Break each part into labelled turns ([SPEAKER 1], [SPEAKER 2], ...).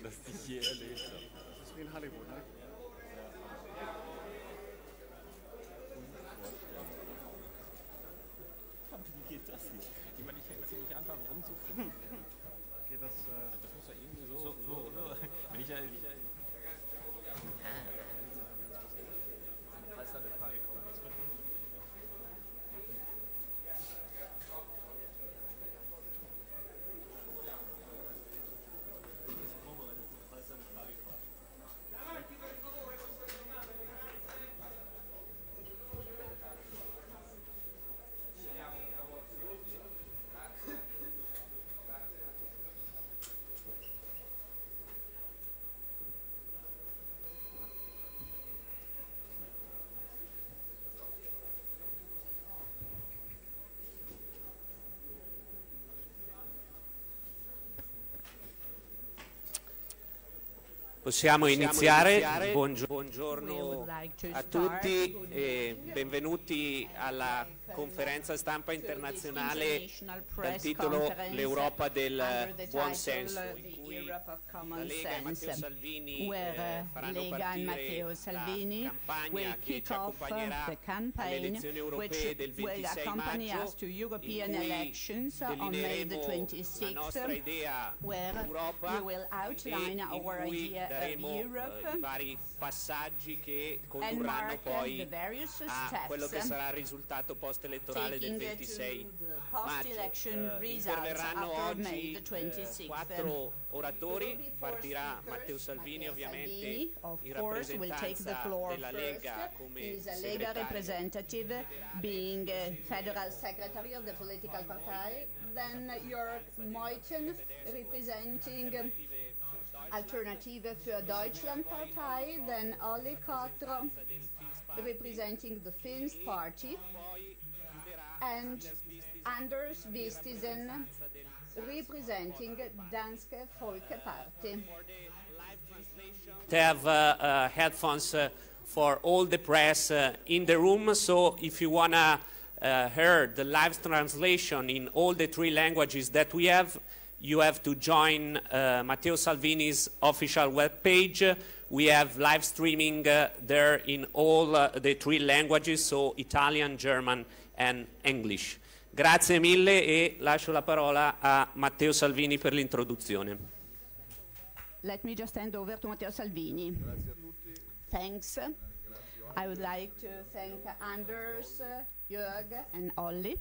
[SPEAKER 1] Beste, das ich je erlebt habe.
[SPEAKER 2] Das ist wie in Hollywood, ne?
[SPEAKER 1] Wie geht das nicht? Ich meine, ich hätte jetzt hier nicht anfangen rumzufinden.
[SPEAKER 2] Geht das,
[SPEAKER 1] Das muss ja irgendwie so. Wenn ich ja. Falls da eine Frage kommt, was wird
[SPEAKER 3] Possiamo iniziare. Buongiorno a tutti e benvenuti alla conferenza stampa internazionale dal titolo L'Europa del buon senso, in cui la Lega e Matteo Salvini faranno partire la campagna che ci accompagnerà alle elezioni europee del 26 maggio, in cui delineeremo la nostra idea d'Europa e in cui daremo i vari passaggi che condurranno poi a quello che sarà il risultato post-elettorale del 26 maggio. Interverranno oggi 4 oratori, partirà Matteo Salvini ovviamente in rappresentanza della Lega come
[SPEAKER 4] representative, being Federal Secretary of the political party, then Jörg Meuthen representing Alternative für Deutschland Partei, then Olli Kotro representing the Finns party, and Anders Vistisen representing Dansk Folkeparti.
[SPEAKER 3] They have headphones for all the press in the room, so if you want to hear the live translation in all the 3 languages that we have, you have to join Matteo Salvini's official webpage. We have live streaming there in all the 3 languages, so Italian, German and English. Grazie mille e lascio la parola a Matteo Salvini per l'introduzione.
[SPEAKER 4] Let me just hand over to Matteo Salvini. Thanks. I would like to thank Anders, Jörg and Olli.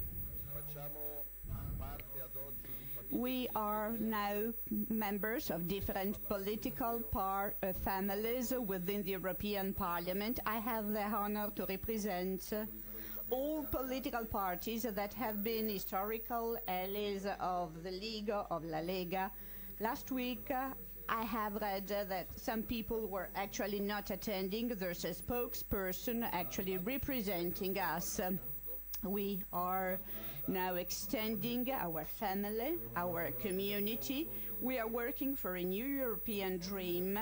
[SPEAKER 4] We are now members of different political families within the European Parliament. I have the honor to represent all political parties that have been historical allies of the Lega, of La Lega. Last week, I have read that some people were actually not attending. There's a spokesperson actually representing us. We are now extending our family, our community. We are working for a new European dream.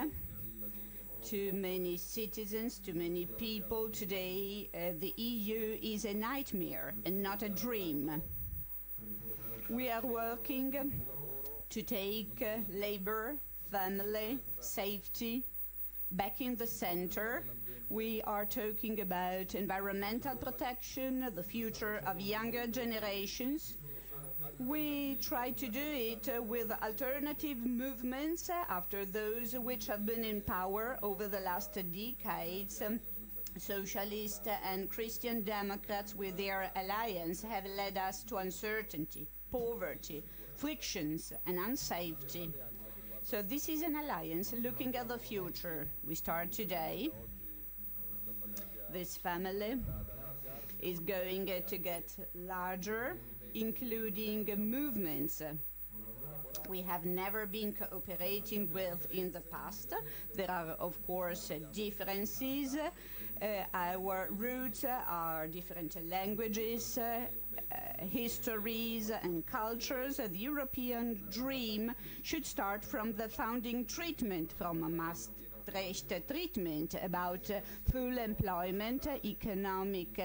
[SPEAKER 4] To many citizens, to many people today, the EU is a nightmare and not a dream. We are working to take labor, family, safety back in the center. We are talking about environmental protection, the future of younger generations. We try to do it with alternative movements after those which have been in power over the last decades. Socialists and Christian Democrats with their alliance have led us to uncertainty, poverty, frictions and unsafety. So this is an alliance looking at the future. We start today. This family is going to get larger, including movements we have never been cooperating with in the past. There are, of course, differences. Our roots are different languages, histories and cultures. The European dream should start from the founding treatment, from a Maastricht treatment about full employment, economic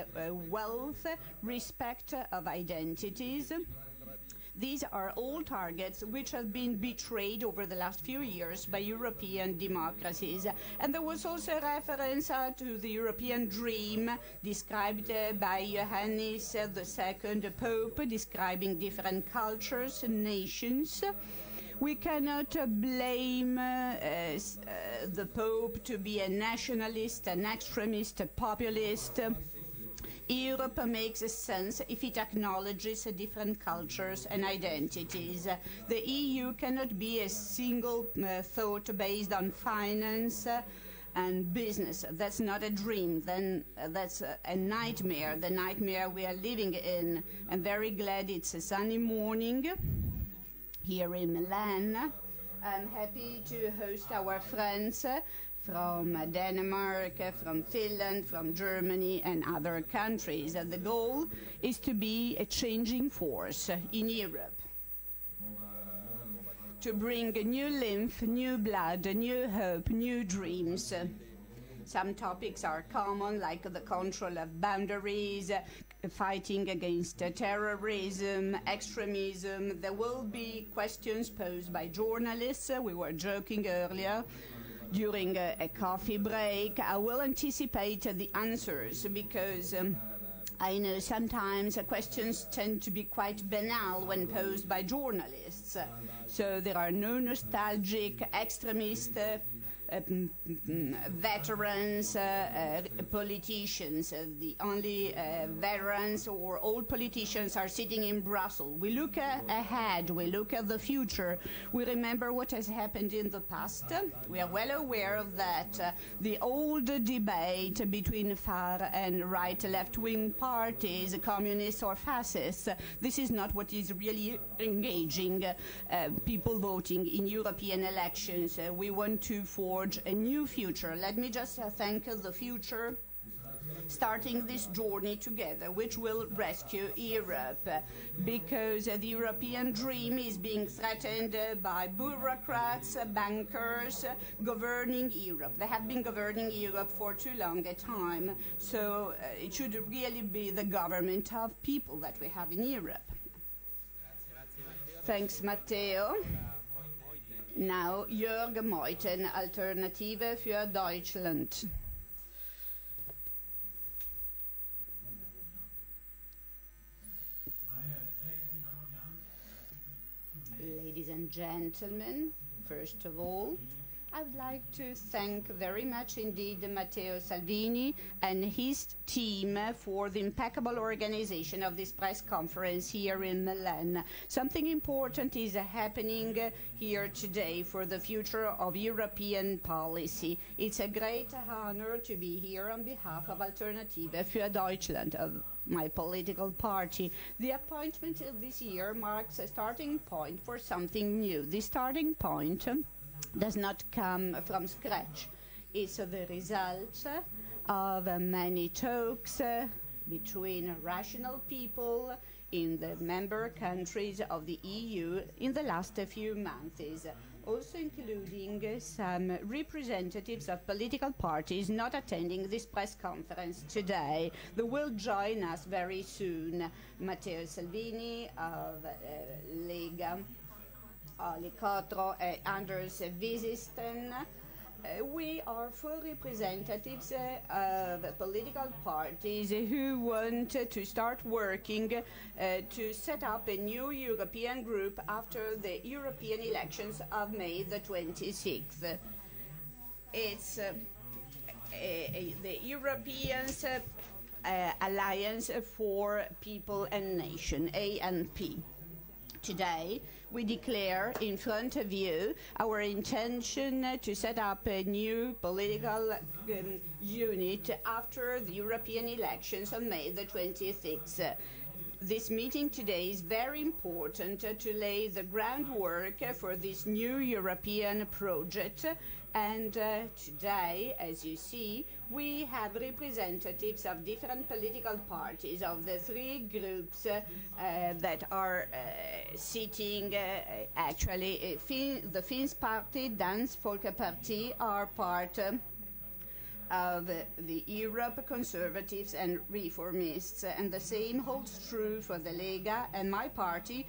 [SPEAKER 4] wealth, respect of identities. These are all targets which have been betrayed over the last few years by European democracies. And there was also a reference to the European dream described by Johannes II, Pope, describing different cultures and nations. We cannot blame the Pope to be a nationalist, an extremist, a populist. Europe makes sense if it acknowledges different cultures and identities. The EU cannot be a single thought based on finance and business. That's not a dream, then that's a nightmare, the nightmare we are living in. I'm very glad it's a sunny morning here in Milan. I'm happy to host our friends from Denmark, from Finland, from Germany and other countries. And the goal is to be a changing force in Europe, to bring new lymph, new blood, new hope, new dreams. Some topics are common, like the control of boundaries, fighting against terrorism, extremism. There will be questions posed by journalists. We were joking earlier during a coffee break. I will anticipate the answers because I know sometimes questions tend to be quite banal when posed by journalists. So there are no nostalgic extremist veterans, politicians. The only veterans or old politicians are sitting in Brussels. We look ahead, we look at the future, we remember what has happened in the past. We are well aware that the old debate between far and right left-wing parties, communists or fascists, this is not what is really engaging people voting in European elections. We want to forge a new future. Let me just thank the future starting this journey together, which will rescue Europe, because the European dream is being threatened by bureaucrats, bankers, governing Europe. They have been governing Europe for too long a time, so it should really be the government of people that we have in Europe. Thanks, Matteo. Now, Jörg Meuthen, Alternative für Deutschland. Ladies and gentlemen, first of all, I would like to thank very much indeed Matteo Salvini and his team for the impeccable organization of this press conference here in Milan. Something important is happening here today for the future of European policy. It's a great honor to be here on behalf of Alternative für Deutschland, of my political party. The appointment of this year marks a starting point for something new. The starting point does not come from scratch. It's the result of many talks between rational people in the member countries of the EU in the last few months, also including some representatives of political parties not attending this press conference today. They will join us very soon. Matteo Salvini of Lega, Olli, Kotro, Anders Vistisen. We are full representatives of political parties who want to start working to set up a new European group after the European elections of May the 26th. It's the Europeans Alliance for People and Nation, ANP. Today, we declare in front of you our intention to set up a new political unit after the European elections on May the 26th. This meeting today is very important to lay the groundwork for this new European project. And today, as you see, we have representatives of different political parties, of the three groups that are sitting, actually, the Finns party, Dansk, Folkeparti, are part of the Europe Conservatives and Reformists, and the same holds true for the Lega and my party,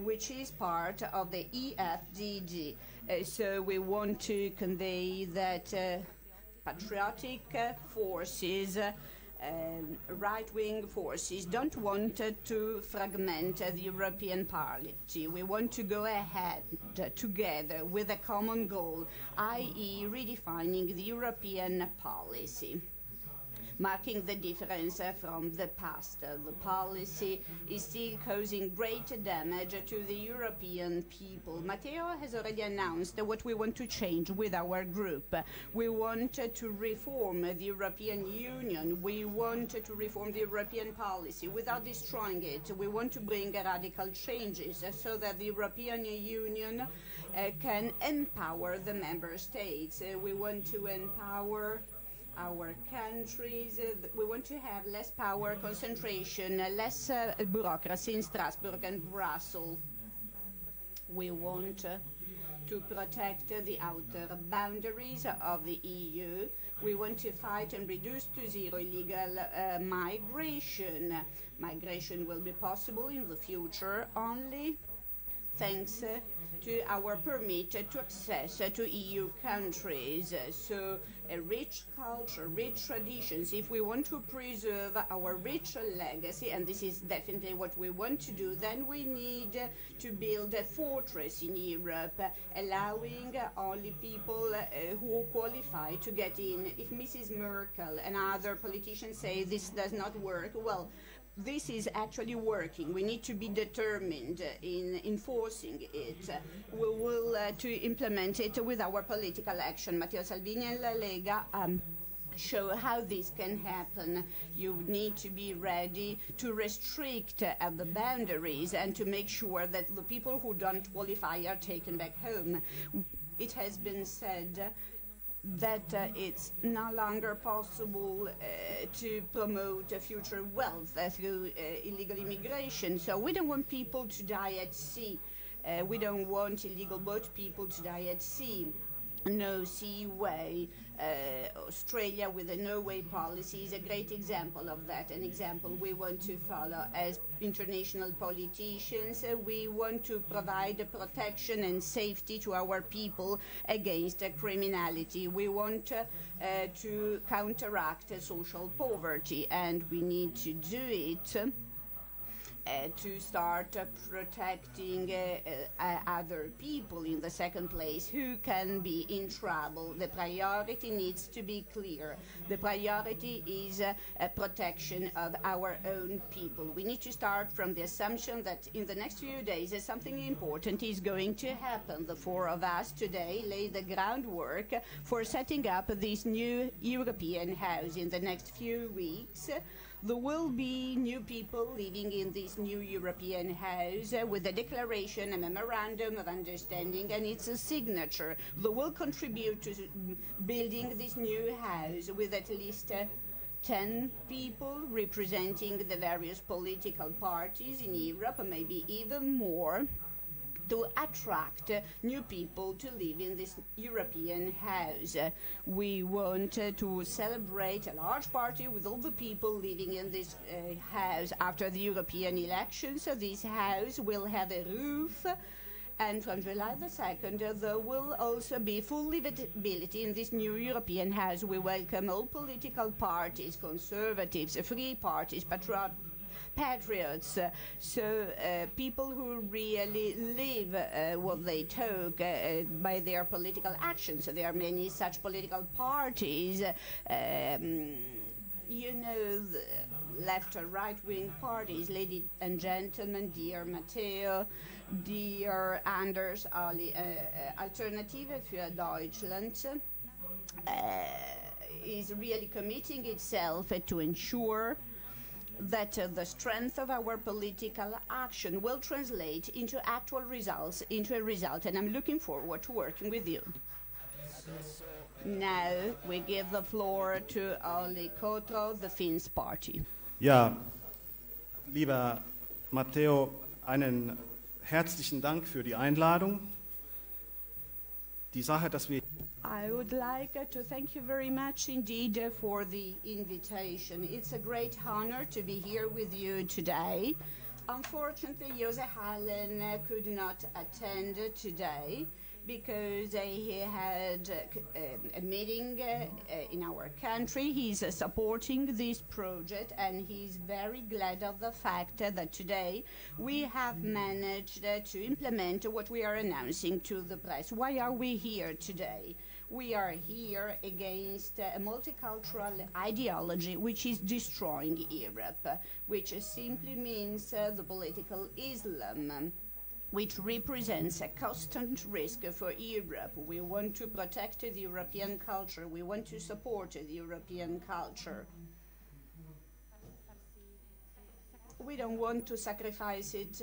[SPEAKER 4] which is part of the EFDD. So we want to convey that patriotic forces, right-wing forces don't want to fragment the European Party. We want to go ahead together with a common goal, i.e. redefining the European policy, marking the difference from the past. The policy is still causing great damage to the European people. Matteo has already announced what we want to change with our group. We want to reform the European Union. We want to reform the European policy without destroying it. We want to bring radical changes so that the European Union can empower the member states. We want to empower our countries. We want to have less power concentration, less bureaucracy in Strasbourg and Brussels. We want to protect the outer boundaries of the EU. We want to fight and reduce to zero illegal migration. Migration will be possible in the future only thanks to our permit to access to EU countries. So a rich culture, rich traditions. If we want to preserve our rich legacy, and this is definitely what we want to do, then we need to build a fortress in Europe, allowing only people who qualify to get in. If Mrs. Merkel and other politicians say this does not work, well, this is actually working. We need to be determined in enforcing it. We will to implement it with our political action. Matteo Salvini and La Lega show how this can happen. You need to be ready to restrict at the boundaries and to make sure that the people who don't qualify are taken back home. It has been said that it's no longer possible to promote future wealth through illegal immigration. So we don't want people to die at sea. We don't want illegal boat people to die at sea. No seaway. Australia with a no-way policy is a great example of that, an example we want to follow as international politicians. We want to provide protection and safety to our people against criminality. We want to counteract social poverty, and we need to do it to start protecting other people in the second place who can be in trouble. The priority needs to be clear. The priority is protection of our own people. We need to start from the assumption that in the next few days something important is going to happen. The four of us today lay the groundwork for setting up this new European house. In the next few weeks, there will be new people living in this new European house with a declaration, a memorandum of understanding, and it's a signature. They will contribute to building this new house with at least 10 people representing the various political parties in Europe, maybe even more, to attract new people to live in this European house. We want to celebrate a large party with all the people living in this house after the European elections. So this house will have a roof, and from July the 2nd there will also be full livability in this new European house. We welcome all political parties, conservatives, free parties, patriots, so people who really live what they talk by their political actions. So there are many such political parties, you know, the left or right-wing parties. Ladies and gentlemen, dear Matteo, dear Anders, Olli, Alternative für Deutschland is really committing itself to ensure that the strength of our political action will translate into actual results, into a result, and I'm looking forward to working with you. Now we give the floor to Olli Kotro, the Finns party.
[SPEAKER 2] Ja, lieber Matteo, einen herzlichen Dank für die Einladung. die Sache, dass wir
[SPEAKER 4] I would like to thank you very much indeed for the invitation. It's a great honor to be here with you today. Unfortunately, Jose Hallen could not attend today because he had a meeting in our country. He's supporting this project, and he's very glad of the fact that today we have managed to implement what we are announcing to the press. Why are we here today? We are here against a multicultural ideology which is destroying Europe, which simply means the political Islam, which represents a constant risk for Europe. We want to protect the European culture. We want to support the European culture. We don't want to sacrifice it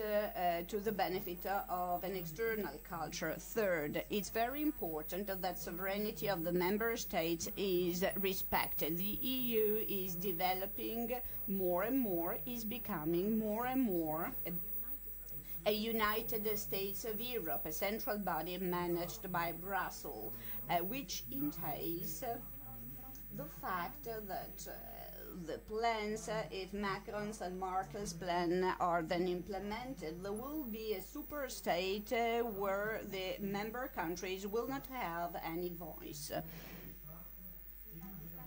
[SPEAKER 4] to the benefit of an external culture. Third, it's very important that sovereignty of the member states is respected. The EU is developing more and more, is becoming more and more a United States of Europe, a central body managed by Brussels, which entails the fact that the plans, if Macron's and Merkel's plan are then implemented, there will be a super state where the member countries will not have any voice.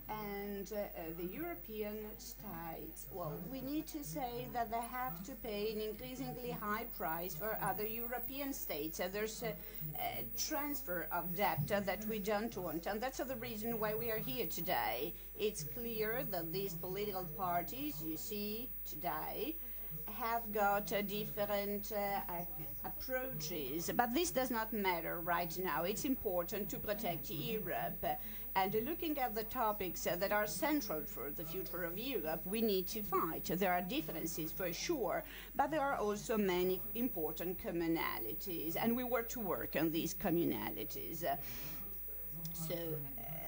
[SPEAKER 4] And the European states, well, we need to say that they have to pay an increasingly high price for other European states. There's a transfer of debt that we don't want, and that's the reason why we are here today. It's clear that these political parties you see today have got different approaches, but this does not matter right now. It's important to protect Europe. And looking at the topics that are central for the future of Europe, we need to fight. There are differences for sure, but there are also many important commonalities, and we work to work on these commonalities. So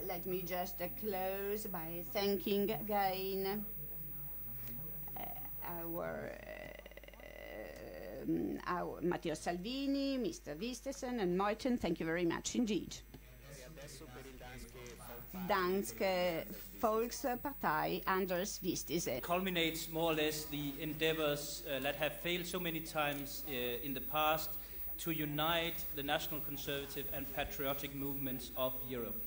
[SPEAKER 4] let me just close by thanking again our Matteo Salvini, Mr. Vistisen, and Meuthen. Thank you very much indeed. Dansk Folkeparti, Anders Vistisen.
[SPEAKER 5] Culminates more or less the endeavors that have failed so many times in the past to unite the national conservative and patriotic movements of Europe.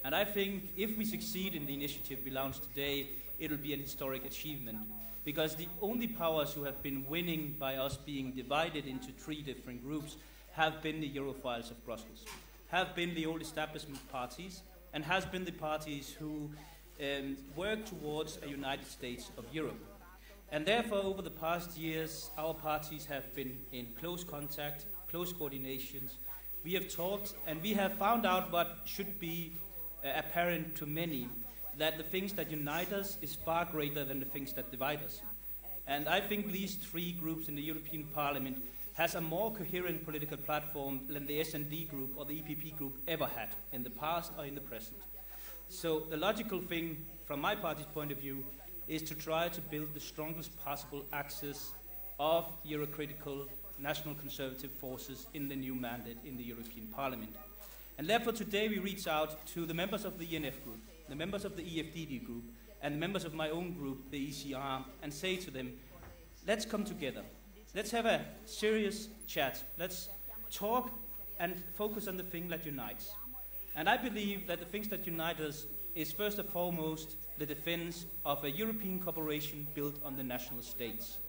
[SPEAKER 5] And I think if we succeed in the initiative we launched today, it will be an historic achievement, because the only powers who have been winning by us being divided into three different groups have been the Europhiles of Brussels, have been the old establishment parties, and has been the parties who work towards a United States of Europe. And therefore, over the past years, our parties have been in close contact, close coordinations. We have talked, and we have found out what should be apparent to many, that the things that unite us is far greater than the things that divide us. And I think these three groups in the European Parliament has a more coherent political platform than the S&D group or the EPP group ever had in the past or in the present. So the logical thing from my party's point of view is to try to build the strongest possible axis of Eurocritical national conservative forces in the new mandate in the European Parliament. And therefore today we reach out to the members of the ENF group, the members of the EFDD group, and the members of my own group, the ECR, and say to them, let's come together. Let's have a serious chat. Let's talk and focus on the thing that unites. And I believe that the things that unite us is first and foremost the defense of a European cooperation built on the national states,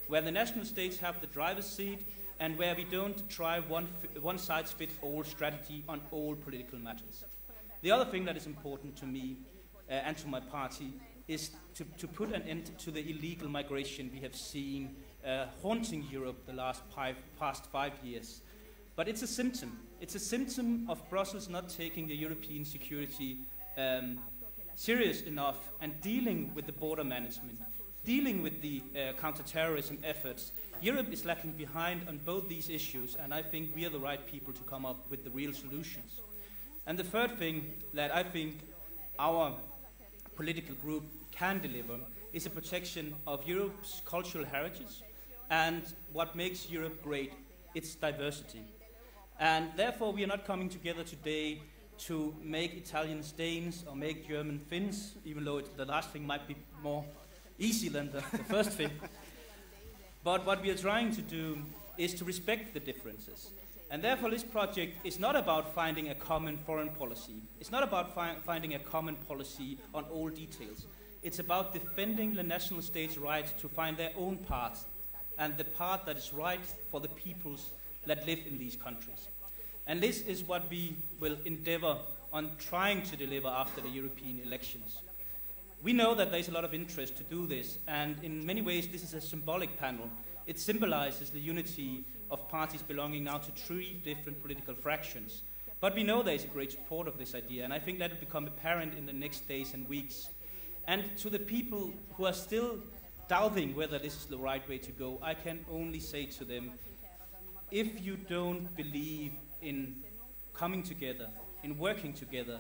[SPEAKER 5] where the national states have the driver's seat and where we don't try one-size-fits-all strategy on all political matters. The other thing that is important to me and to my party is to put an end to the illegal migration we have seen haunting Europe the past 5 years. But it's a symptom. It's a symptom of Brussels not taking the European security serious enough and dealing with the border management, dealing with the counter-terrorism efforts. Europe is lacking behind on both these issues, and I think we are the right people to come up with the real solutions. And the third thing that I think our political group can deliver is a protection of Europe's cultural heritage and what makes Europe great, its diversity. And therefore, we are not coming together today to make Italians Danes or make German Finns, even though the last thing might be more easy than the first thing. But what we are trying to do is to respect the differences. And therefore, this project is not about finding a common foreign policy. It's not about finding a common policy on all details. It's about defending the national states' right to find their own path, and the path that is right for the peoples that live in these countries. And this is what we will endeavor on trying to deliver after the European elections. We know that there's a lot of interest to do this, and in many ways this is a symbolic panel. It symbolizes the unity of parties belonging now to 3 different political fractions. But we know there's a great support of this idea, and I think that will become apparent in the next days and weeks. And to the people who are still doubting whether this is the right way to go, I can only say to them, if you don't believe in coming together, in working together,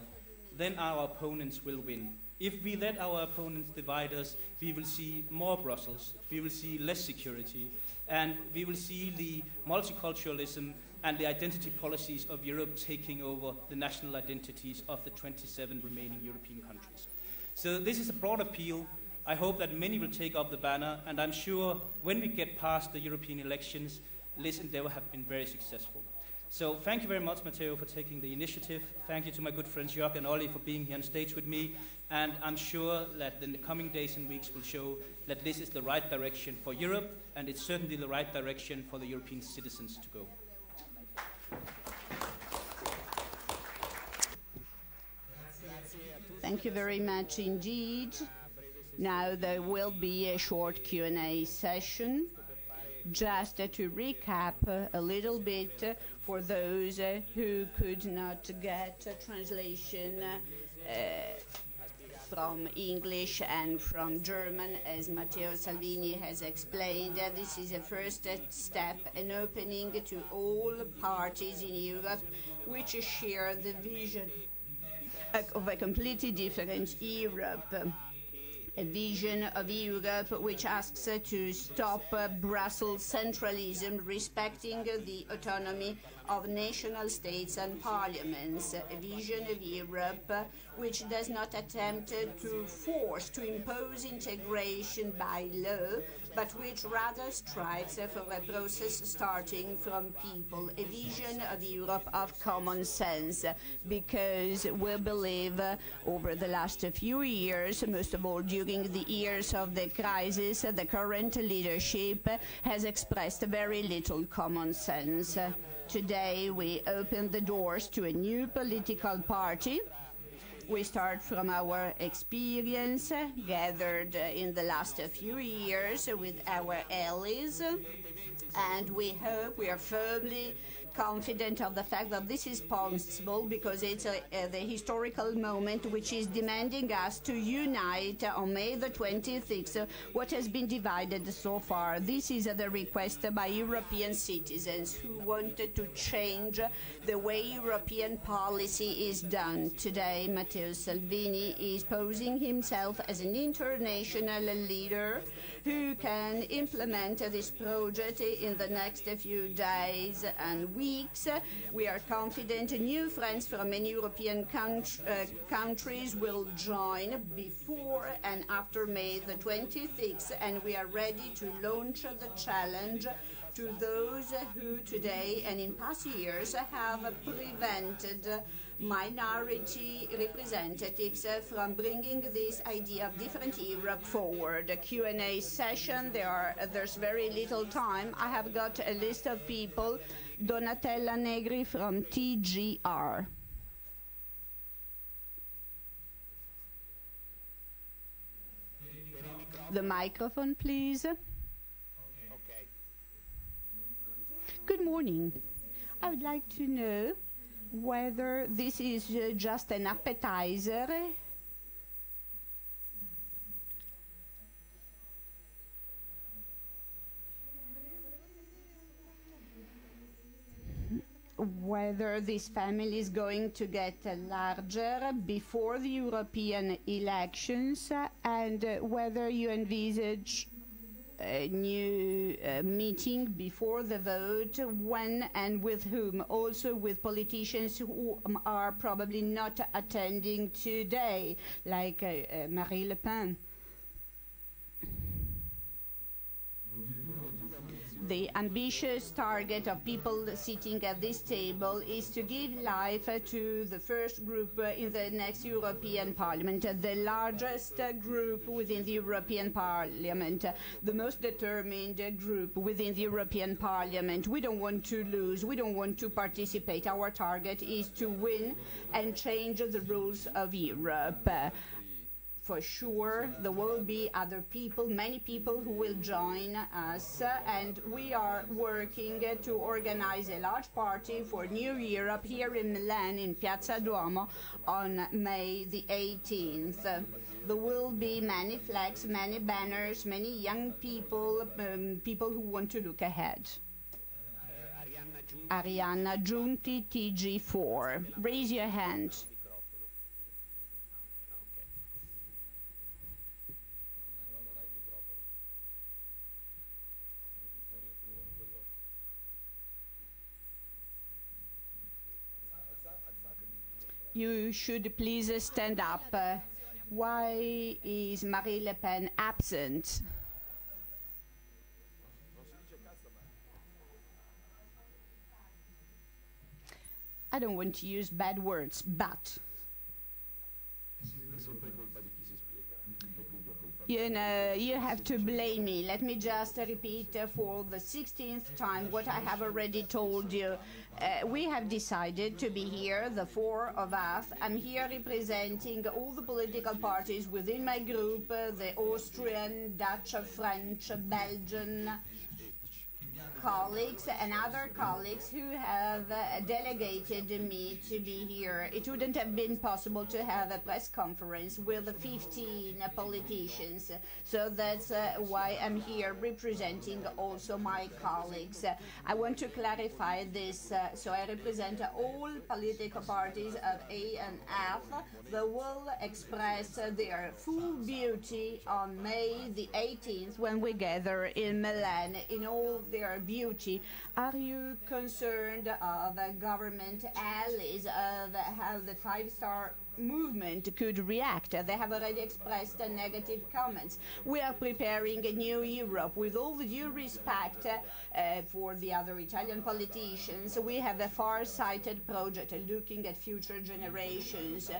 [SPEAKER 5] then our opponents will win. If we let our opponents divide us, we will see more Brussels, we will see less security, and we will see the multiculturalism and the identity policies of Europe taking over the national identities of the 27 remaining European countries. So this is a broad appeal. I hope that many will take up the banner, and I'm sure when we get past the European elections, this endeavor has been very successful. So thank you very much, Matteo, for taking the initiative. Thank you to my good friends Jörg and Olli for being here on stage with me. And I'm sure that in the coming days and weeks will show that this is the right direction for Europe, and it's certainly the right direction for the European citizens to go.
[SPEAKER 4] Thank you very much indeed. Now there will be a short Q&A session. Just to recap a little bit for those who could not get a translation from English and from German, as Matteo Salvini has explained. This is a first step, an opening to all parties in Europe which share the vision of a completely different Europe. A vision of Europe which asks to stop Brussels centralism, respecting the autonomy of national states and parliaments. A vision of Europe which does not attempt to force, to impose integration by law, but which rather strives for a process starting from people. A vision of Europe of common sense, because we believe over the last few years, most of all during the years of the crisis, the current leadership has expressed very little common sense. Today we open the doors to a new political party. We start from our experience gathered in the last few years with our allies, and we hope, we are firmly confident of the fact that this is possible, because it's the historical moment which is demanding us to unite on May the 26th what has been divided so far. This is the request by European citizens who wanted to change the way European policy is done. Today, Matteo Salvini is posing himself as an international leader who can implement this project in the next few days and weeks. We are confident new friends from many European countries will join before and after May the 26th, and we are ready to launch the challenge to those who today and in past years have prevented minority representatives from bringing this idea of different Europe forward. A Q&A session, there's very little time. I have got a list of people. Donatella Negri from TGR. The microphone, please. Good morning. I would like to know whether this is just an appetizer whether this family is going to get larger before the European elections, and whether you envisage a new meeting before the vote. When and with whom? Also with politicians who are probably not attending today, like Marine Le Pen. The ambitious target of people sitting at this table is to give life to the first group in the next European Parliament, the largest group within the European Parliament, the most determined group within the European Parliament. We don't want to lose, we don't want to participate. Our target is to win and change the rules of Europe. For sure, there will be other people, many people who will join us, and we are working to organize a large party for New Europe here in Milan, in Piazza Duomo, on May the 18th. There will be many flags, many banners, many young people, people who want to look ahead. Arianna Giunti, TG4. Raise your hand. You should please stand up. Why is Marine Le Pen absent? I don't want to use bad words, but you know, you have to blame me. Let me just repeat for the 16th time what I have already told you. We have decided to be here, the four of us. I'm here representing all the political parties within my group, the Austrian, Dutch, French, Belgian colleagues and other colleagues who have delegated me to be here. It wouldn't have been possible to have a press conference with 15 politicians, so that's why I'm here representing also my colleagues. I want to clarify this, so I represent all political parties of A and F that will express their full beauty on May the 18th when we gather in Milan in all their beauty. Are you concerned of government allies, of how the five-star movement could react? They have already expressed negative comments. We are preparing a new Europe. With all the due respect for the other Italian politicians, we have a far-sighted project looking at future generations.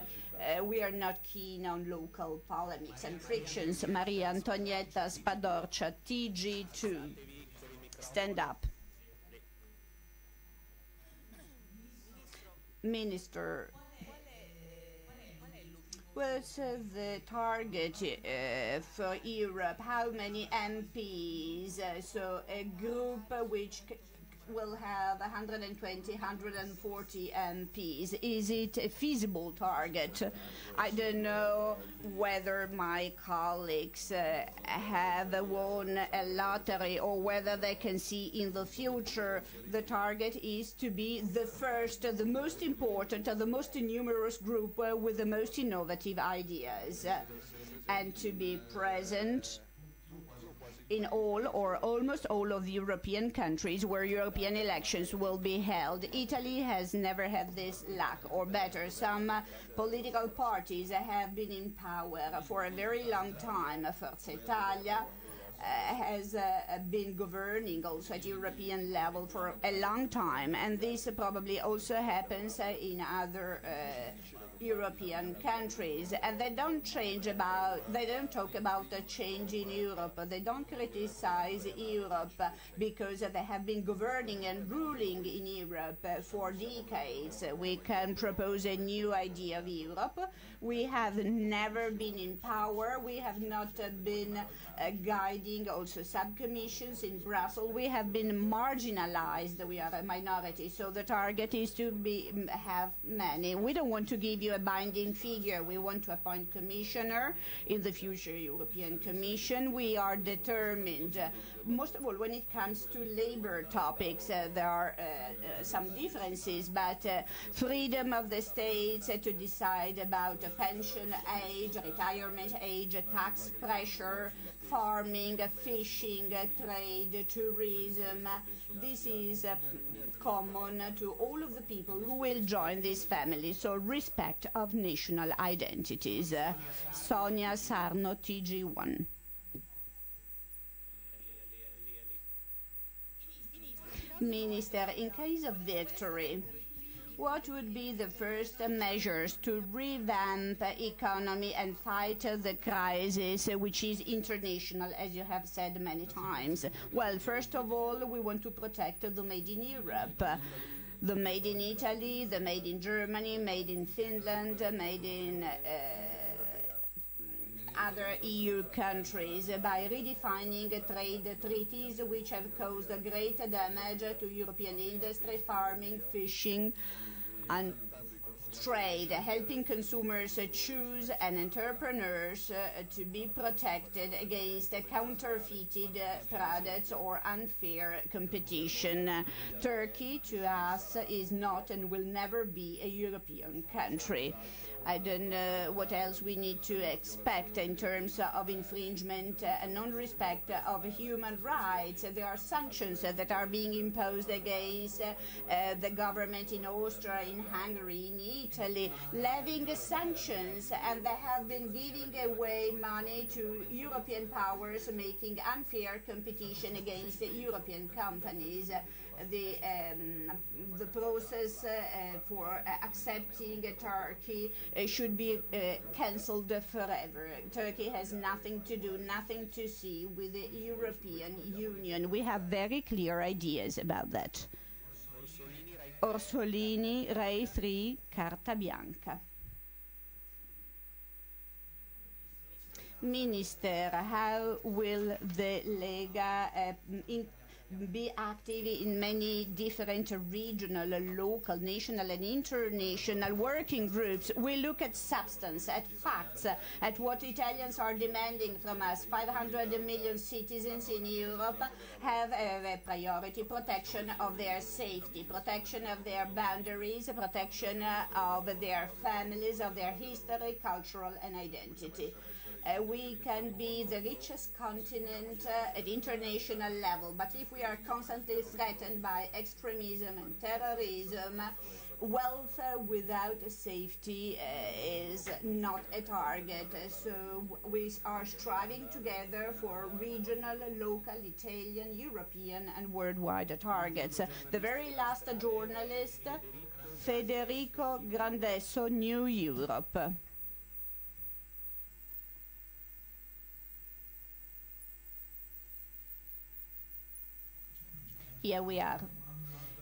[SPEAKER 4] We are not keen on local polemics and frictions. Maria Antonietta Spadorcia, TG2. Stand up. Minister, what's the target for Europe? How many MPs? So a group which will have 120, 140 MPs. Is it a feasible target? I don't know whether my colleagues have won a lottery or whether they can see in the future the target is to be the first, the most important, the most numerous group with the most innovative ideas, and to be present in all or almost all of the European countries where European elections will be held. Italy has never had this luck, or better, some political parties have been in power for a very long time. Forza Italia has been governing also at European level for a long time, and this probably also happens in other European countries, and they don't talk about the change in Europe. They don't criticize Europe because they have been governing and ruling in Europe for decades. We can propose a new idea of Europe. We have never been in power. We have not been guiding also subcommissions in Brussels. We have been marginalized. We are a minority, so the target is to have many. We don't want to give you a binding figure. We want to appoint commissioner in the future European Commission. We are determined, most of all when it comes to labor topics. There are some differences, but freedom of the states to decide about pension age, retirement age, tax pressure, farming, fishing, trade, tourism. This is common to all of the people who will join this family, so respect of national identities. Sonia Sarno, TG1. Minister, in case of victory, what would be the first measures to revamp economy and fight the crisis, which is international, as you have said many times? Well, first of all, we want to protect the made in Europe. The made in Italy, the made in Germany, made in Finland, made in other EU countries, by redefining trade treaties which have caused great damage to European industry, farming, fishing, and trade, helping consumers choose and entrepreneurs to be protected against counterfeited products or unfair competition. Turkey, to us, is not and will never be a European country. I don't know what else we need to expect in terms of infringement and non-respect of human rights. There are sanctions that are being imposed against the government in Austria, in Hungary, in Italy, levying sanctions, and they have been giving away money to European powers, making unfair competition against European companies. The process for accepting Turkey should be cancelled forever. Turkey has nothing to do, nothing to see with the European Union. We have very clear ideas about that. Orsolini, Rai 3, Carta Bianca. Minister, how will the Lega be active in many different regional, local, national and international working groups? We look at substance, at facts, at what Italians are demanding from us. 500 million citizens in Europe have a priority: protection of their safety, protection of their boundaries, protection of their families, of their history, cultural and identity. We can be the richest continent at international level, but if we are constantly threatened by extremism and terrorism, wealth without safety is not a target. So we are striving together for regional, local, Italian, European and worldwide targets. The very last journalist, Federico Grandesso, New Europe. Here we are.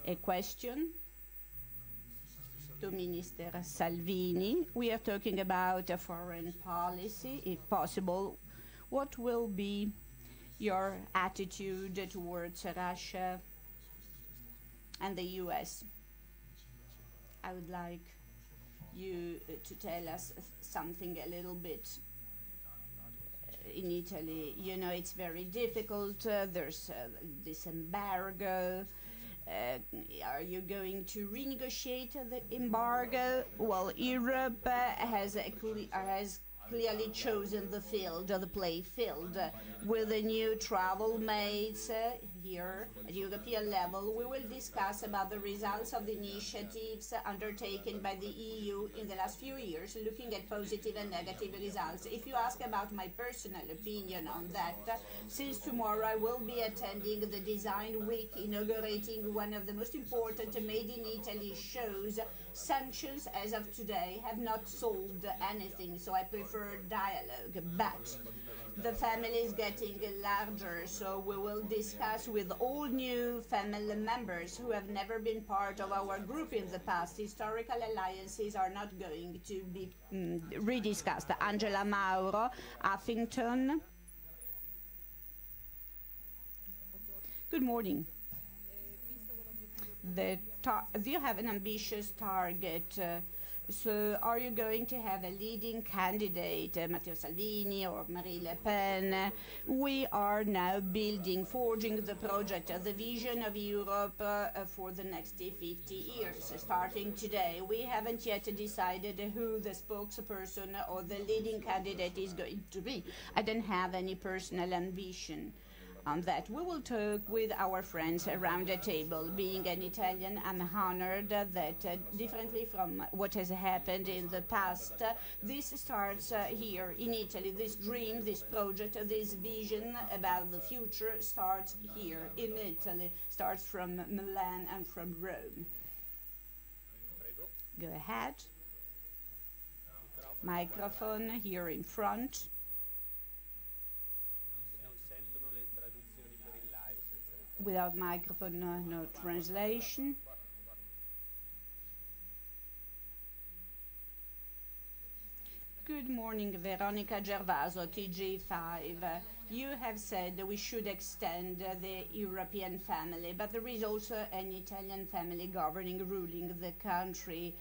[SPEAKER 4] A question to Minister Salvini. We are talking about a foreign policy, if possible. What will be your attitude towards Russia and the US? I would like you to tell us something a little bit. In Italy, you know, it's very difficult. There's this embargo. Are you going to renegotiate the embargo? Well, Europe has clearly chosen the field, the play field. With the new travel mates here at European level, we will discuss about the results of the initiatives undertaken by the EU in the last few years, looking at positive and negative results. If you ask about my personal opinion on that, since tomorrow I will be attending the Design Week, inaugurating one of the most important Made in Italy shows. Sanctions, as of today, have not solved anything, so I prefer dialogue. But the family is getting larger, so we will discuss with all new family members who have never been part of our group in the past. Historical alliances are not going to be rediscussed. Angela Mauro, Huffington. Good morning. Do you have an ambitious target So are you going to have a leading candidate, Matteo Salvini or Marine Le Pen? We are now forging the project, the vision of Europe for the next 50 years, starting today. We haven't yet decided who the spokesperson or the leading candidate is going to be. I don't have any personal ambition on that. We will talk with our friends around the table. Being an Italian, I'm honored that differently from what has happened in the past, this starts here in Italy. This dream, this project, this vision about the future starts here in Italy, starts from Milan and from Rome. Go ahead. Microphone here in front. Without microphone, no translation. Good morning, Veronica Gervaso, TG5. You have said we should extend the European family, but there is also an Italian family ruling the country.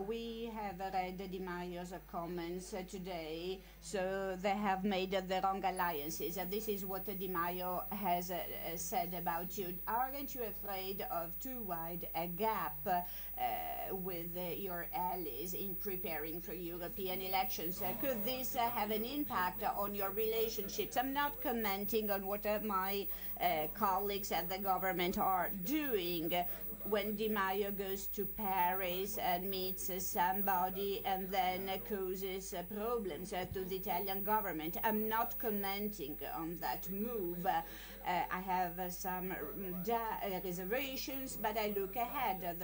[SPEAKER 4] We have read Di Maio's comments today, so they have made the wrong alliances. This is what Di Maio has said about you. Aren't you afraid of too wide a gap with your allies in preparing for European elections? Could this have an impact on your relationships? I'm not commenting on what my colleagues at the government are doing. When Di Maio goes to Paris and meets somebody and then causes problems to the Italian government, I'm not commenting on that move. I have some reservations, but I look ahead.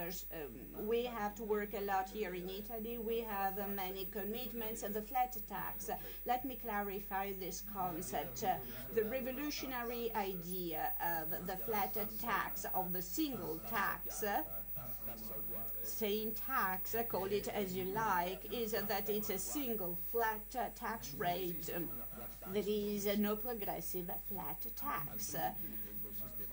[SPEAKER 4] We have to work a lot here in Italy. We have many commitments. The flat tax, let me clarify this concept. The revolutionary idea of the flat tax, of the single tax, same tax, call it as you like, is that it's a single flat tax rate. There is no progressive flat tax.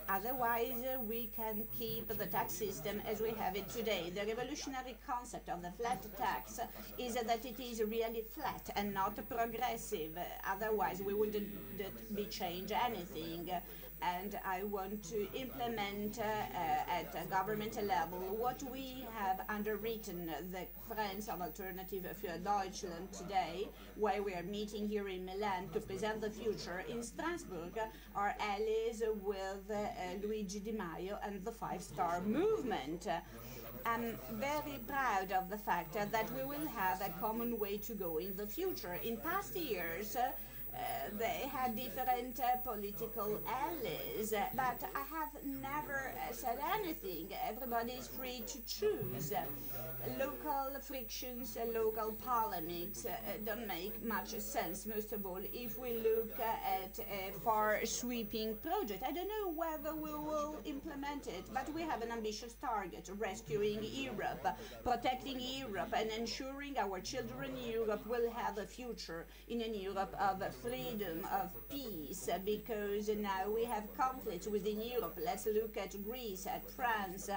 [SPEAKER 4] Otherwise, we can keep the tax system as we have it today. The revolutionary concept of the flat tax is that it is really flat and not progressive. Otherwise, we wouldn't be change anything. And I want to implement at a government level what we have underwritten, the Friends of Alternative für Deutschland today, where we are meeting here in Milan to present the future. In Strasbourg, our allies with Luigi Di Maio and the Five-Star Movement. I'm very proud of the fact that we will have a common way to go in the future. In past years, they had different political allies, but I have never said anything. Everybody is free to choose. Local frictions, local polemics don't make much sense, most of all, if we look at a far-sweeping project. I don't know whether we will implement it, but we have an ambitious target, rescuing Europe, protecting Europe, and ensuring our children in Europe will have a future in an Europe of freedom, of peace, because now we have conflicts within Europe. Let's look at Greece, at France,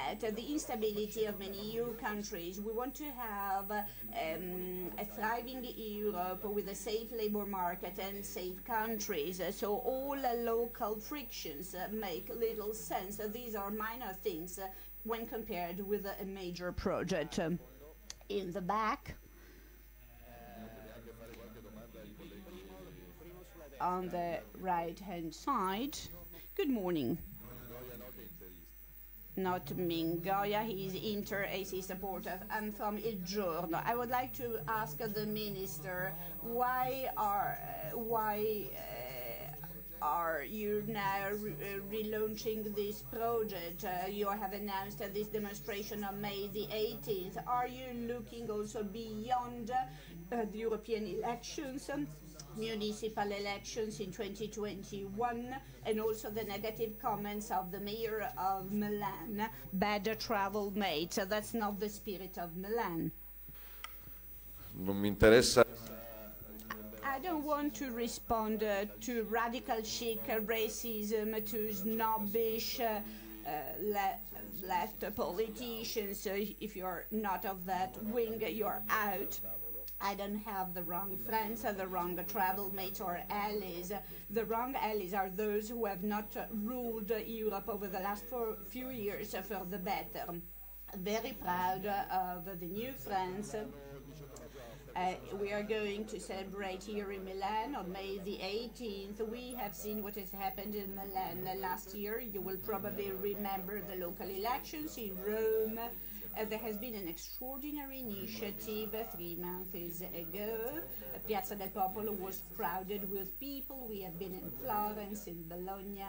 [SPEAKER 4] at the instability of many EU countries. We want to have a thriving Europe with a safe labor market and safe countries. So all local frictions make little sense. These are minor things when compared with a major project. In the back, on the right-hand side. Good morning. Not Mingoia, he's Inter-AC supporter. I'm from Il Giorno. I would like to ask the minister, why are you now relaunching this project? You have announced this demonstration on May the 18th. Are you looking also beyond the European elections, municipal elections in 2021, and also the negative comments of the mayor of Milan, bad travel mates? So that's not the spirit of Milan.
[SPEAKER 6] Non mi interessa.
[SPEAKER 4] I don't want to respond to radical chic racism, to snobbish left politicians. So if you're not of that wing, you're out. I don't have the wrong friends or the wrong travel mates or allies. The wrong allies are those who have not ruled Europe over the last few years for the better. Very proud of the new friends. We are going to celebrate here in Milan on May the 18th. We have seen what has happened in Milan last year. You will probably remember the local elections in Rome. There has been an extraordinary initiative 3 months ago. Piazza del Popolo was crowded with people. We have been in Florence, in Bologna.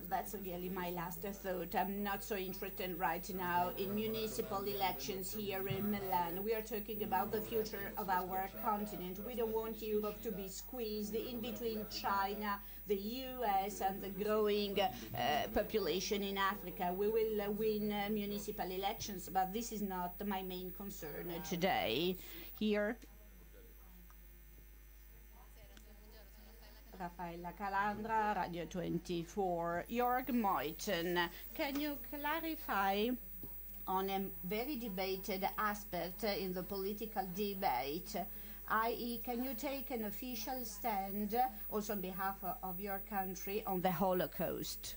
[SPEAKER 4] That's really my last thought. I'm not so interested right now in municipal elections here in Milan. We are talking about the future of our continent. We don't want Europe to be squeezed in between China, the US, and the growing population in Africa. We will win municipal elections, but this is not my main concern today. Here, Raffaella Calandra, Radio 24. Jörg Meuthen, can you clarify on a very debated aspect in the political debate, i.e. can you take an official stand also on behalf of your country on the Holocaust?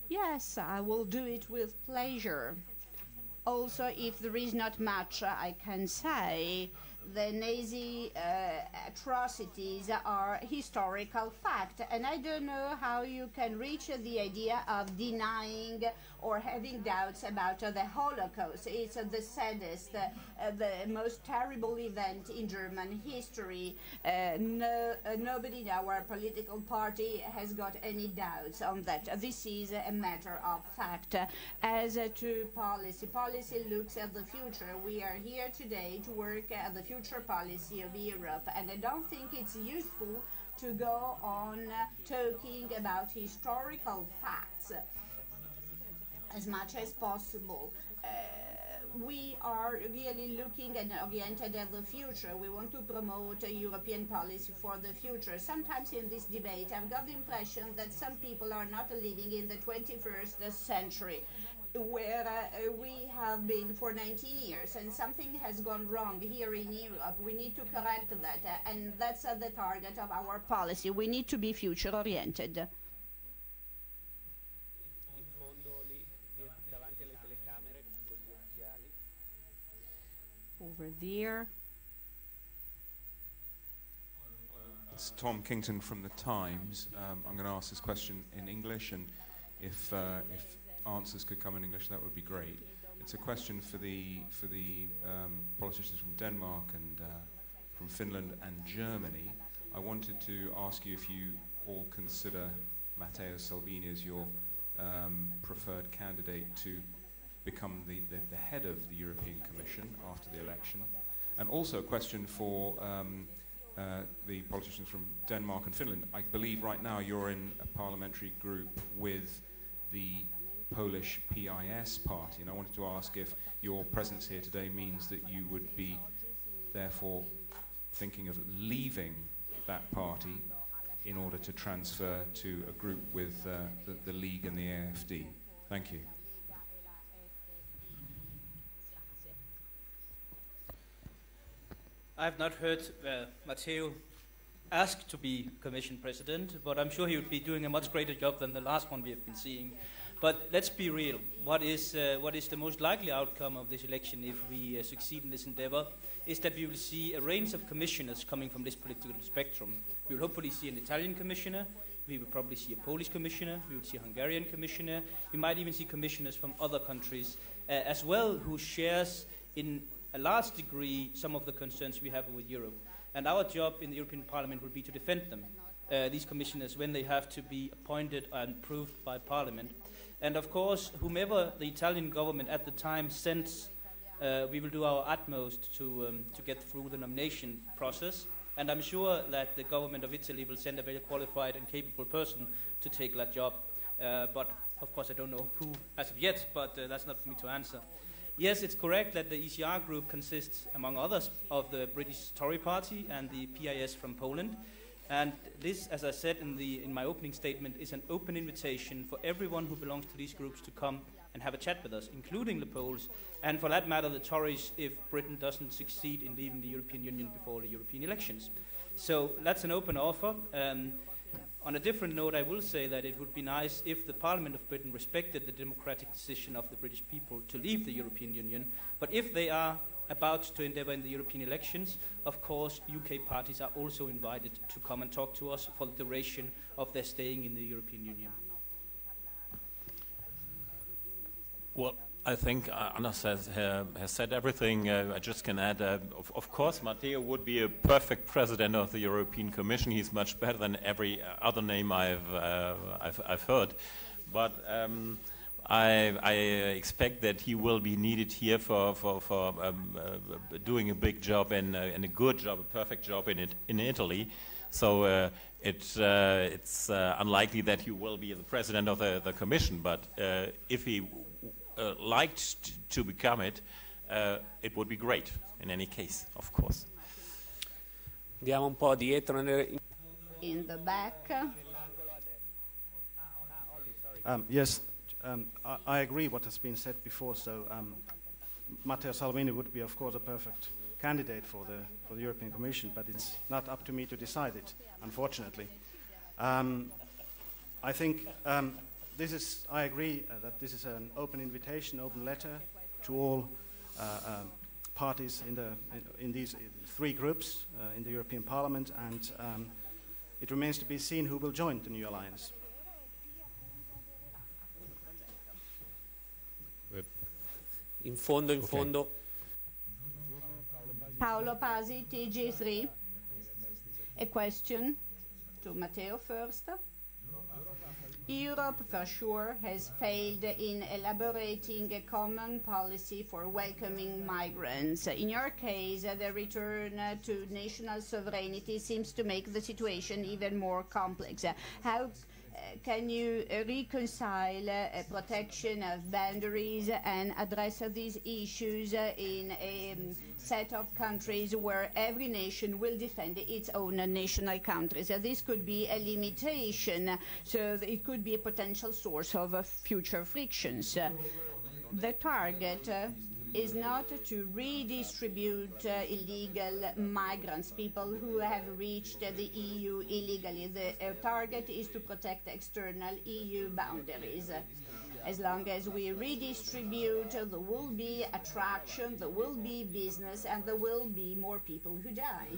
[SPEAKER 4] Yes, I will do it with pleasure. Also, if there is not much I can say, the Nazi atrocities are historical fact, and I don't know how you can reach the idea of denying or having doubts about the Holocaust. It's the saddest, the most terrible event in German history. Nobody in our political party has got any doubts on that. This is a matter of fact. As to policy, policy looks at the future. We are here today to work at the future policy of Europe, and I don't think it's useful to go on talking about historical facts as much as possible. We are really looking and oriented at the future. We want to promote a European policy for the future. Sometimes in this debate, I've got the impression that some people are not living in the 21st century, where we have been for 19 years, and something has gone wrong here in Europe. We need to correct that, and that's the target of our policy. We need to be future-oriented. Over there.
[SPEAKER 7] It's Tom Kington from The Times. I'm going to ask this question in English, and if answers could come in English, that would be great. It's a question for the politicians from Denmark and from Finland and Germany. I wanted to ask you if you all consider Matteo Salvini as your preferred candidate to become the head of the European Commission after the election. And also a question for the politicians from Denmark and Finland. I believe right now you're in a parliamentary group with the Polish PIS party, and I wanted to ask if your presence here today means that you would be therefore thinking of leaving that party in order to transfer to a group with the League and the EFD. Thank you.
[SPEAKER 5] I've not heard Matteo ask to be Commission President, but I'm sure he would be doing a much greater job than the last one we have been seeing. But let's be real. What is the most likely outcome of this election if we succeed in this endeavor is that we will see a range of commissioners coming from this political spectrum. We will hopefully see an Italian commissioner, we will probably see a Polish commissioner, we will see a Hungarian commissioner, we might even see commissioners from other countries as well, who shares in a large degree some of the concerns we have with Europe. And our job in the European Parliament will be to defend them, these commissioners, when they have to be appointed and approved by Parliament. And of course, whomever the Italian government at the time sends, we will do our utmost to get through the nomination process. And I'm sure that the government of Italy will send a very qualified and capable person to take that job. But of course, I don't know who as of yet, but that's not for me to answer. Yes, it's correct that the ECR group consists, among others, of the British Tory Party and the PIS from Poland. And this, as I said in my opening statement, is an open invitation for everyone who belongs to these groups to come and have a chat with us, including the Poles, and for that matter, the Tories, if Britain doesn't succeed in leaving the European Union before the European elections. So that's an open offer. On a different note, I will say that it would be nice if the Parliament of Britain respected the democratic decision of the British people to leave the European Union. But if they are about to endeavour in the European elections, of course, UK parties are also invited to come and talk to us for the duration of their staying in the European Union.
[SPEAKER 8] Well, I think Anders has said everything. I just can add, of course, Matteo would be a perfect president of the European Commission. He's much better than every other name I've heard. But I expect that he will be needed here for doing a big job and a good job, a perfect job in Italy. So it's unlikely that he will be the president of the Commission. But if he liked to become it, it would be great in any case, of course.
[SPEAKER 3] Andiamo un po' dietro.
[SPEAKER 4] In the back.
[SPEAKER 2] Yes, I agree what has been said before. So Matteo Salvini would be, of course, a perfect candidate for the European Commission, but it's not up to me to decide it, unfortunately. I think I agree that this is an open invitation, open letter to all parties in these three groups in the European Parliament, and it remains to be seen who will join the new alliance.
[SPEAKER 3] In fondo.
[SPEAKER 4] Paolo Pasi, TG3. A question to Matteo first. Europe, for sure, has failed in elaborating a common policy for welcoming migrants. In your case, the return to national sovereignty seems to make the situation even more complex. How can you reconcile protection of boundaries and address these issues in a set of countries where every nation will defend its own national countries? This could be a limitation, so it could be a potential source of future frictions. The target is not to redistribute illegal migrants, people who have reached the EU illegally. The target is to protect external EU boundaries. As long as we redistribute, there will be attraction, there will be business, and there will be more people who die.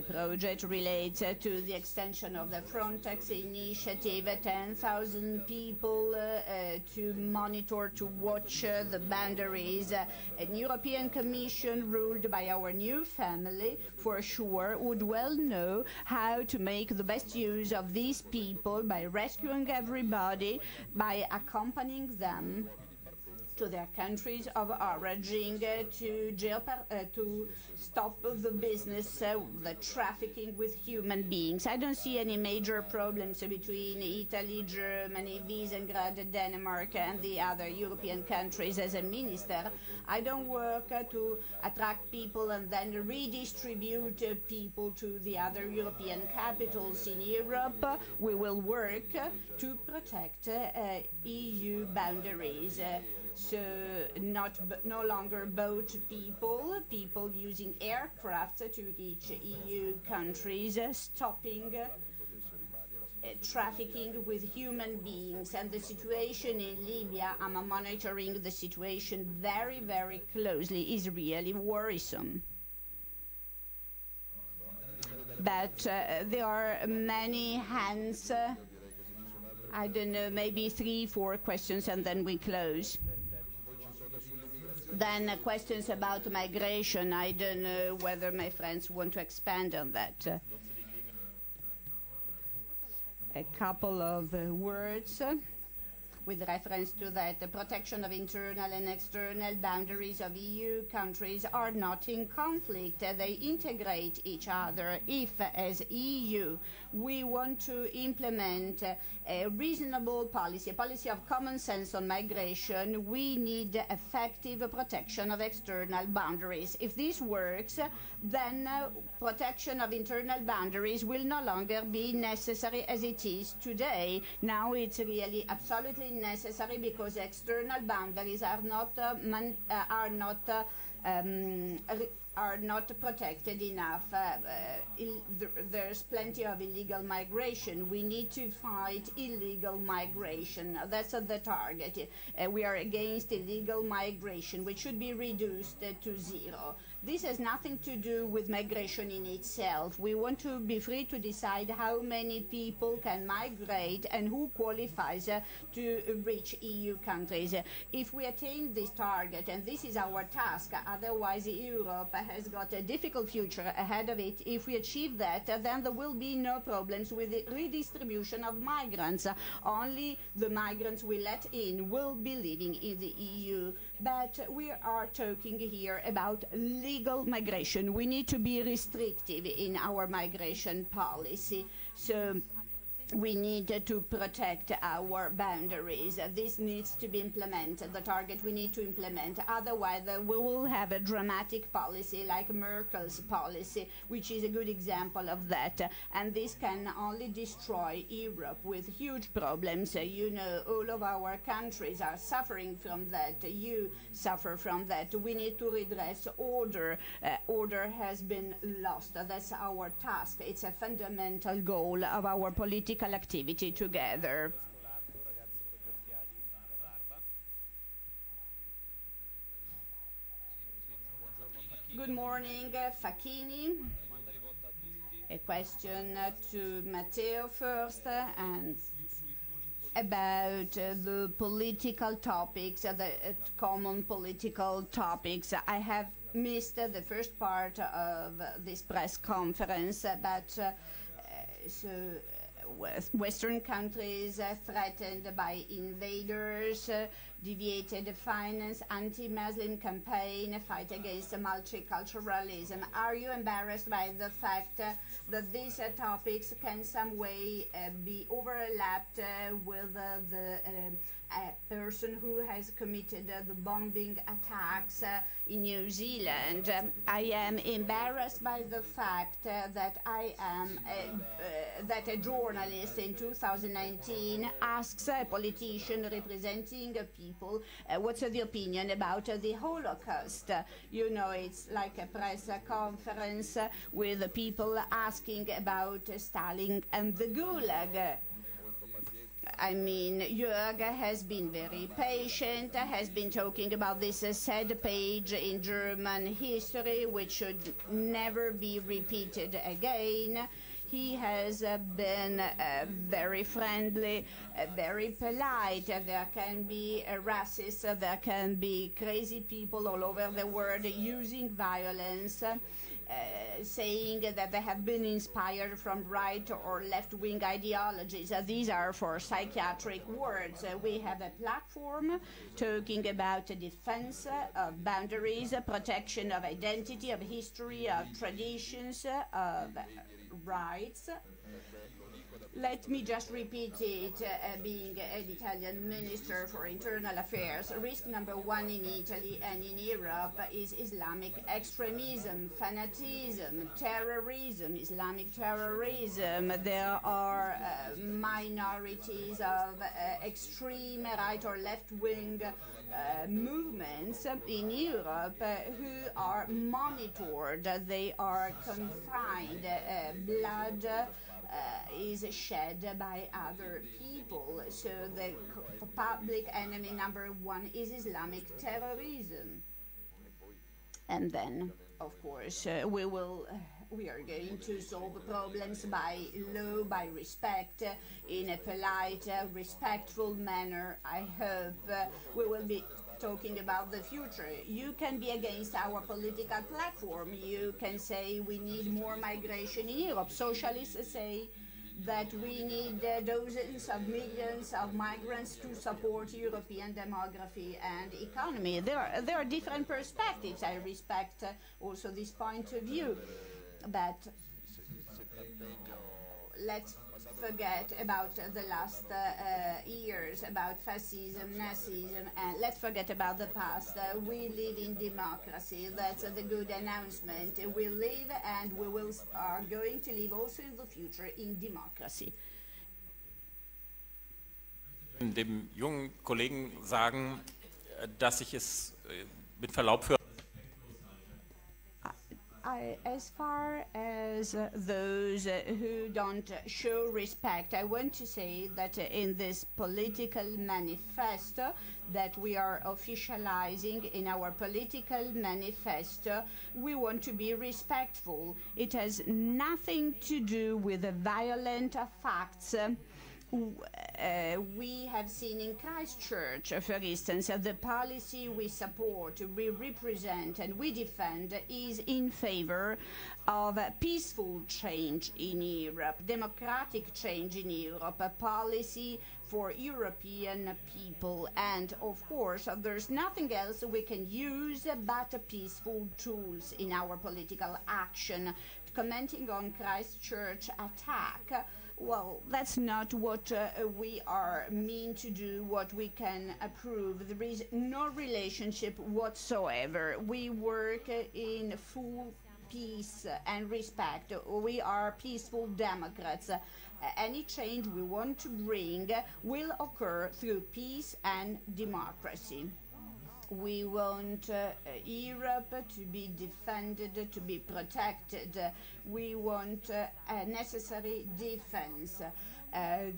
[SPEAKER 4] Project relates to the extension of the Frontex initiative, 10,000 people to monitor, to watch the boundaries. An European Commission ruled by our new family, for sure, would well know how to make the best use of these people by rescuing everybody, by accompanying them to their countries of origin, to stop the business, the trafficking with human beings. I don't see any major problems between Italy, Germany, Visegrad, Denmark, and the other European countries. As a minister, I don't work to attract people and then redistribute people to the other European capitals in Europe. We will work to protect EU boundaries. So no longer boat people using aircraft to reach EU countries, stopping trafficking with human beings. And the situation in Libya, I'm monitoring the situation very, very closely, is really worrisome. But there are many hands, I don't know, maybe 3, 4 questions, and then we close. Then questions about migration. I don't know whether my friends want to expand on that. A couple of words. with reference to that. The protection of internal and external boundaries of EU countries are not in conflict. They integrate each other. If, as EU, we want to implement a reasonable policy, a policy of common sense on migration, we need effective protection of external boundaries. If this works, then protection of internal boundaries will no longer be necessary as it is today. Now it's really absolutely necessary because external boundaries are not protected enough. There's plenty of illegal migration. We need to fight illegal migration. That's the target. We are against illegal migration, which should be reduced to zero. This has nothing to do with migration in itself. We want to be free to decide how many people can migrate and who qualifies to reach EU countries. If we attain this target, and this is our task, otherwise Europe has got a difficult future ahead of it. If we achieve that, then there will be no problems with the redistribution of migrants. Only the migrants we let in will be living in the EU. But we are talking here about legal migration. We need to be restrictive in our migration policy. So we need to protect our boundaries. This needs to be implemented, the target we need to implement. Otherwise, we will have a dramatic policy like Merkel's policy, which is a good example of that. And this can only destroy Europe with huge problems. You know, all of our countries are suffering from that. You suffer from that. We need to redress order. Order has been lost. That's our task. It's a fundamental goal of our political activity together. Good morning, Facchini. A question to Matteo first, and about the political topics, the common political topics. I have missed the first part of this press conference, but Western countries threatened by invaders, deviated finance, anti-Muslim campaign, fight against multiculturalism. Are you embarrassed by the fact that these topics can some way be overlapped with the person who has committed the bombing attacks in New Zealand? I am embarrassed by the fact that I am that a journalist in 2019 asks a politician representing people what's the opinion about the Holocaust. You know, it's like a press conference with people asking about Stalin and the Gulag. I mean, Jörg has been very patient, has been talking about this sad page in German history, which should never be repeated again. He has been very friendly, very polite. There can be racists, there can be crazy people all over the world using violence. Saying that they have been inspired from right or left-wing ideologies. These are for psychiatric words. We have a platform talking about the defense of boundaries, protection of identity, of history, of traditions, of rights. Let me just repeat it, being an Italian Minister for Internal Affairs. Risk number one in Italy and in Europe is Islamic extremism, fanatism, terrorism, Islamic terrorism. There are minorities of extreme right or left-wing movements in Europe who are monitored. They are confined. Blood is shed by other people. So the public enemy number one is Islamic terrorism. And then, of course, we are going to solve problems by law, by respect, in a polite, respectful manner. I hope we will be talking about the future. You can be against our political platform. You can say we need more migration in Europe. Socialists say that we need dozens of millions of migrants to support European demography and economy. There are different perspectives. I respect also this point of view, but let's forget about the last years, about fascism, Nazism, and let's forget about the past. We live in democracy. That's the good announcement. We live and are going to live also in the future in democracy.
[SPEAKER 8] Dem jungen Kollegen sagen, dass ich es mit Verlaub für
[SPEAKER 4] as far as those who don't show respect, I want to say that in this political manifesto that we are officializing in our political manifesto, we want to be respectful. It has nothing to do with the violent facts we have seen in Christchurch, for instance. The policy we support, we represent and we defend is in favor of peaceful change in Europe, democratic change in Europe, a policy for European people. And of course, there's nothing else we can use but peaceful tools in our political action. Commenting on Christchurch attack, well, that's not what we are mean to do, what we can approve. There is no relationship whatsoever. We work in full peace and respect. We are peaceful Democrats. Any change we want to bring will occur through peace and democracy. We want Europe to be defended, to be protected. We want a necessary defense.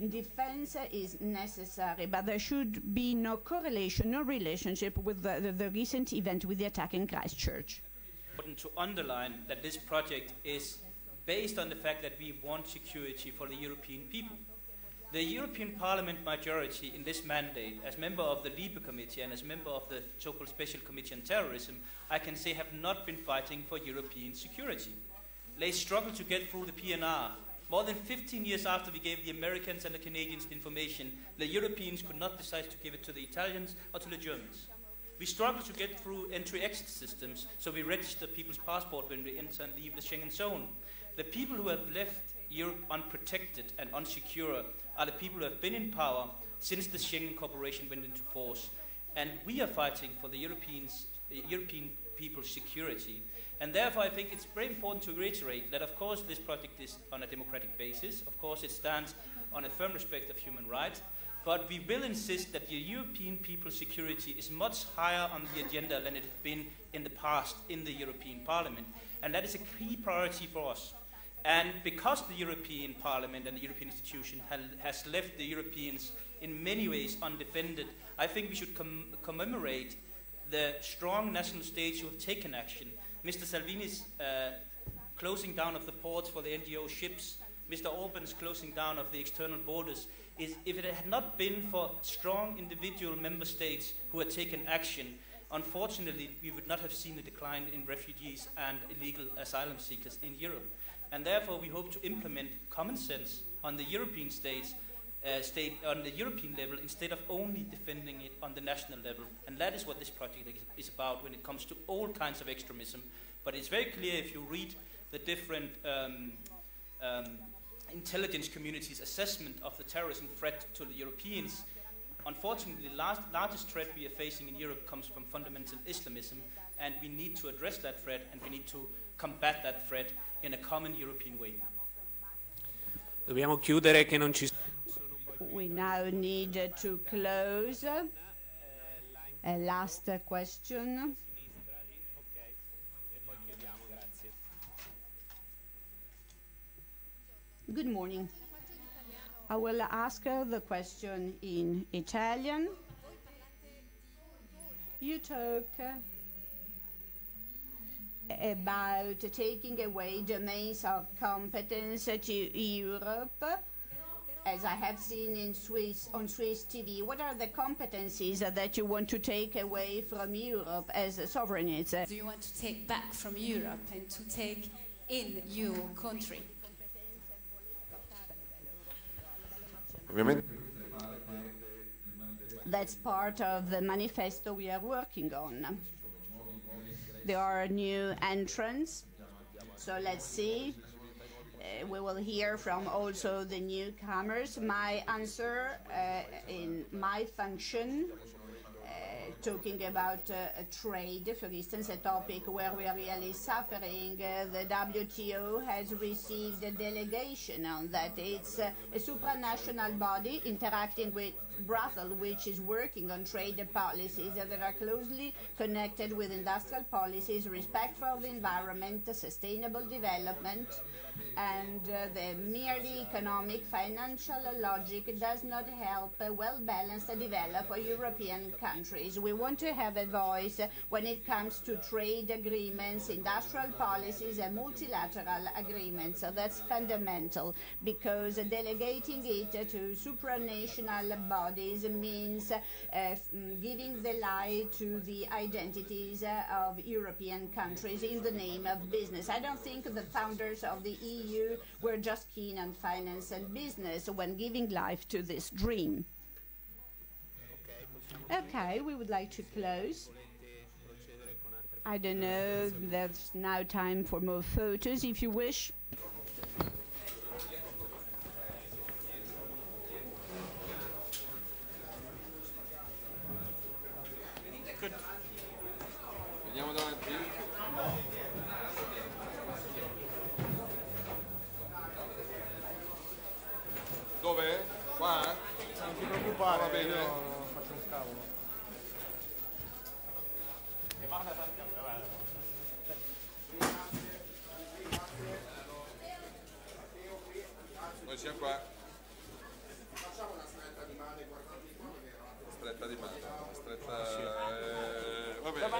[SPEAKER 4] Defense is necessary, but there should be no correlation, no relationship with the recent event with the attack in Christchurch.
[SPEAKER 5] Important to underline that this project is based on the fact that we want security for the European people. The European Parliament majority in this mandate, as member of the Libe Committee and as member of the so-called Special Committee on Terrorism, I can say have not been fighting for European security. They struggled to get through the PNR. More than 15 years after we gave the Americans and the Canadians the information, the Europeans could not decide to give it to the Italians or to the Germans. We struggled to get through entry-exit systems, so we register people's passport when we enter and leave the Schengen zone. The people who have left Europe unprotected and unsecure are the people who have been in power since the Schengen Cooperation went into force. And we are fighting for the European people's security. And therefore I think it's very important to reiterate that of course this project is on a democratic basis. Of course it stands on a firm respect of human rights. But we will insist that the European people's security is much higher on the agenda than it has been in the past in the European Parliament. And that is a key priority for us. And because the European Parliament and the European institution has left the Europeans in many ways undefended, I think we should commemorate the strong national states who have taken action. Mr. Salvini's closing down of the ports for the NGO ships, Mr. Orban's closing down of the external borders, if it had not been for strong individual member states who had taken action, unfortunately we would not have seen a decline in refugees and illegal asylum seekers in Europe. And therefore we hope to implement common sense on the European on the European level instead of only defending it on the national level. And that is what this project is about when it comes to all kinds of extremism. But it's very clear if you read the different intelligence community's assessment of the terrorism threat to the Europeans. Unfortunately, the largest threat we are facing in Europe comes from fundamental Islamism, and we need to address that threat and we need to combat that threat in a common European way.
[SPEAKER 3] Dobbiamo chiudere che non ci
[SPEAKER 4] We now need to close. A last question. Good morning. I will ask the question in Italian. You talk about taking away domains of competence to Europe, as I have seen on Swiss TV. What are the competencies that you want to take away from Europe as sovereignty?
[SPEAKER 9] Do you want to take back from Europe and to take in your country?
[SPEAKER 4] That's part of the manifesto we are working on. There are new entrants, so let's see. We will hear from also the newcomers. My answer in my function, talking about trade, for instance, a topic where we are really suffering. The WTO has received a delegation on that. It's a supranational body interacting with Brussels, which is working on trade policies that are closely connected with industrial policies, respect for the environment, sustainable development, and the merely economic financial logic does not help well-balanced developed European countries. We want to have a voice when it comes to trade agreements, industrial policies and multilateral agreements. So that's fundamental, because delegating it to supranational bodies means giving the lie to the identities of European countries in the name of business. I don't think the founders of the EU were just keen on finance and business when giving life to this dream. Okay, we would like to close. I don't know, there's now time for more photos if you wish.
[SPEAKER 6] Good. Veniamo davanti. Dove? Qua?
[SPEAKER 1] Non ti preoccupare,
[SPEAKER 6] va bene.
[SPEAKER 1] io faccio un scavolo.
[SPEAKER 6] Noi siamo qua. Facciamo una stretta di mano, guardate qua. Stretta di mano, stretta... va bene.